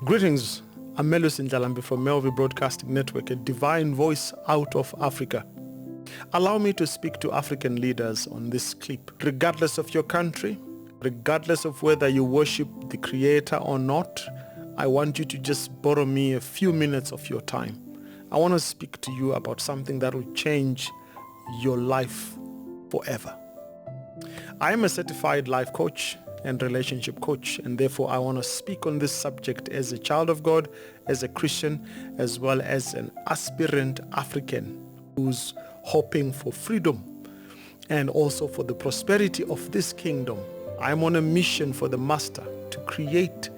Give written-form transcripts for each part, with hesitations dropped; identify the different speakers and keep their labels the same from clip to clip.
Speaker 1: Greetings, I'm MelVee from MelVee Broadcasting Network, a divine voice out of Africa. Allow me to speak to African leaders on this clip. Regardless of your country, regardless of whether you worship the Creator or not, I want you to just borrow me a few minutes of your time. I want to speak to you about something that will change your life forever. I am a certified life coach and relationship coach, and therefore I want to speak on this subject as a child of God, as a Christian, as well as an aspirant African who's hoping for freedom and also for the prosperity of this kingdom. I'm on a mission for the Master to create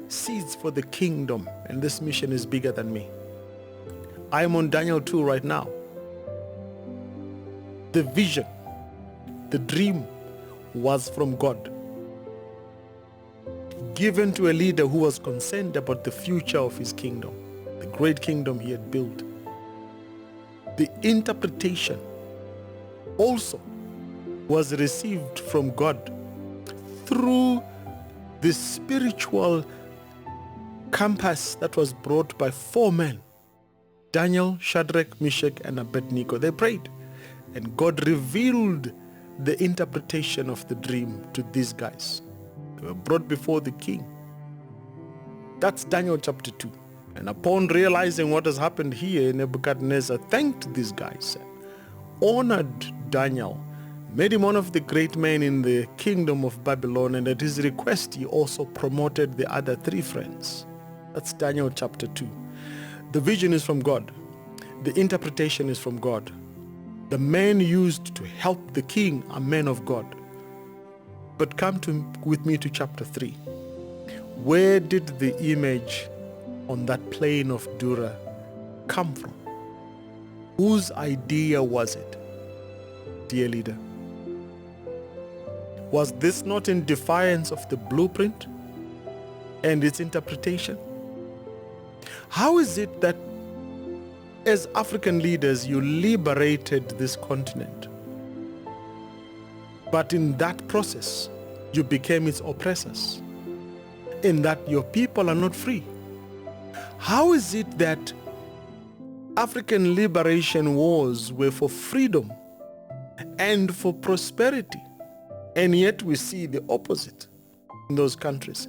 Speaker 1: seeds for the kingdom, and this mission is bigger than me. I am on Daniel 2 right now. The vision, the dream was from God, given to a leader who was concerned about the future of his kingdom, the great kingdom he had built. The interpretation also was received from God through the spiritual compass that was brought by 4 men, Daniel, Shadrach, Meshach, and Abednego. They prayed, and God revealed the interpretation of the dream to these guys. They were brought before the king. That's Daniel chapter 2. And upon realizing what has happened here, Nebuchadnezzar thanked these guys, honored Daniel, made him one of the great men in the kingdom of Babylon, and at his request he also promoted the other 3 friends. That's Daniel chapter 2. The vision is from God. The interpretation is from God. The men used to help the king are men of God. But come with me to chapter 3. Where did the image on that plain of Dura come from? Whose idea was it, dear leader? Was this not in defiance of the blueprint and its interpretation? How is it that as African leaders you liberated this continent, but in that process you became its oppressors, in that your people are not free? How is it that African liberation wars were for freedom and for prosperity, and yet we see the opposite in those countries?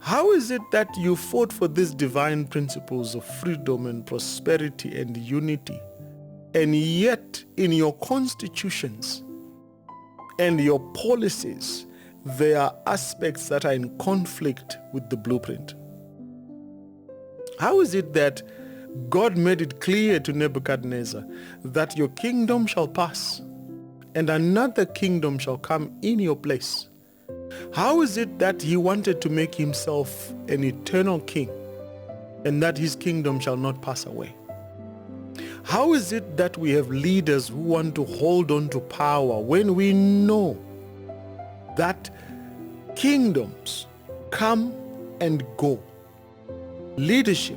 Speaker 1: How is it that you fought for these divine principles of freedom and prosperity and unity, and yet in your constitutions and your policies there are aspects that are in conflict with the blueprint? How is it that God made it clear to Nebuchadnezzar that your kingdom shall pass and another kingdom shall come in your place? How is it that he wanted to make himself an eternal king and that his kingdom shall not pass away? How is it that we have leaders who want to hold on to power when we know that kingdoms come and go? Leadership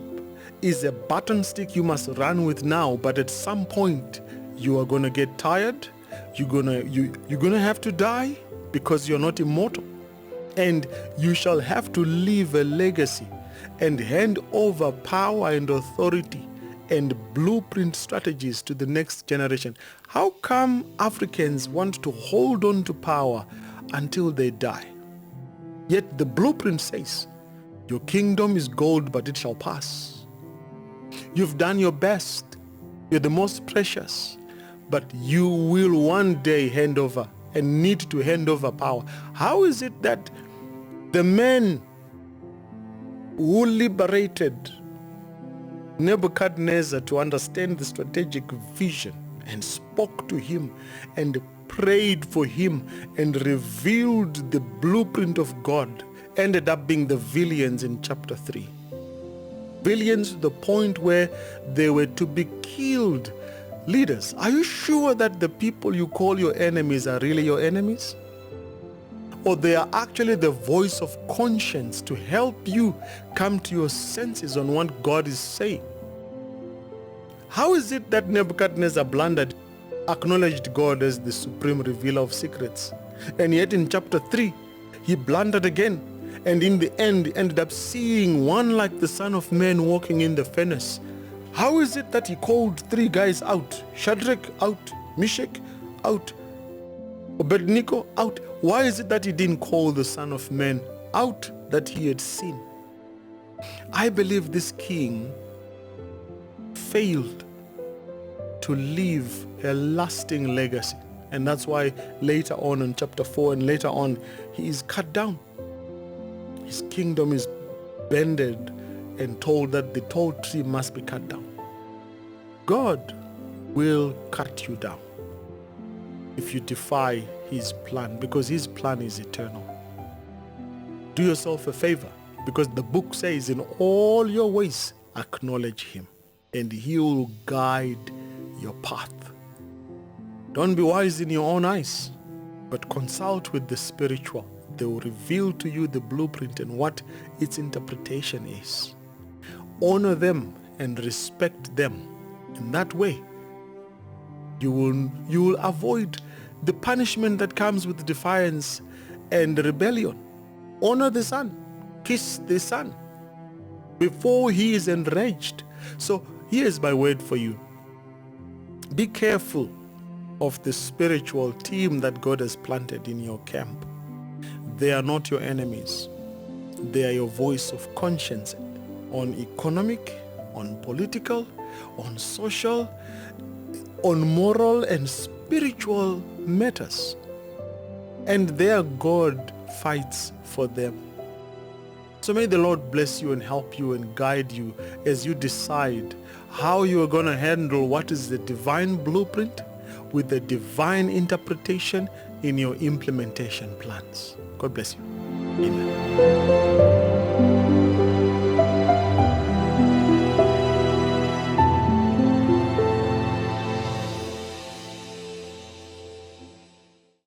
Speaker 1: is a button stick you must run with now, but at some point you are going to get tired. You're gonna have to die because you're not immortal, and you shall have to leave a legacy and hand over power and authority and blueprint strategies to the next generation. How come Africans want to hold on to power until they die? Yet the blueprint says, your kingdom is gold, but it shall pass. You've done your best. You're the most precious, but you will one day hand over and need to hand over power. How is it that the men who liberated Nebuchadnezzar to understand the strategic vision and spoke to him and prayed for him and revealed the blueprint of God ended up being the villains in chapter 3? Villains to the point where they were to be killed. Leaders, are you sure that the people you call your enemies are really your enemies? Or they are actually the voice of conscience to help you come to your senses on what God is saying? How is it that Nebuchadnezzar blundered, acknowledged God as the supreme revealer of secrets, and yet in chapter 3 he blundered again And in the end, ended up seeing one like the Son of Man walking in the furnace. How is it that he called 3 guys out? Shadrach out, Meshach out, Abednego out. Why is it that he didn't call the Son of Man out that he had seen? I believe this king failed to leave a lasting legacy. And that's why later on in chapter 4 and later on, he is cut down. His kingdom is bended and told that the tall tree must be cut down. God will cut you down if you defy his plan, because his plan is eternal. Do yourself a favor, because the book says, in all your ways acknowledge him, and he will guide your path. Don't be wise in your own eyes, but consult with the spiritual. They will reveal to you the blueprint and what its interpretation is. Honor them and respect them. In that way, you will avoid the punishment that comes with defiance and rebellion. Honor the Son. Kiss the Son before he is enraged. So here's my word for you. Be careful of the spiritual team that God has planted in your camp. They are not your enemies. They are your voice of conscience on economic, on political, on social, on moral and spiritual matters. And their God fights for them. So may the Lord bless you and help you and guide you as you decide how you are going to handle what is the divine blueprint with the divine interpretation in your implementation plans. God bless you. Amen.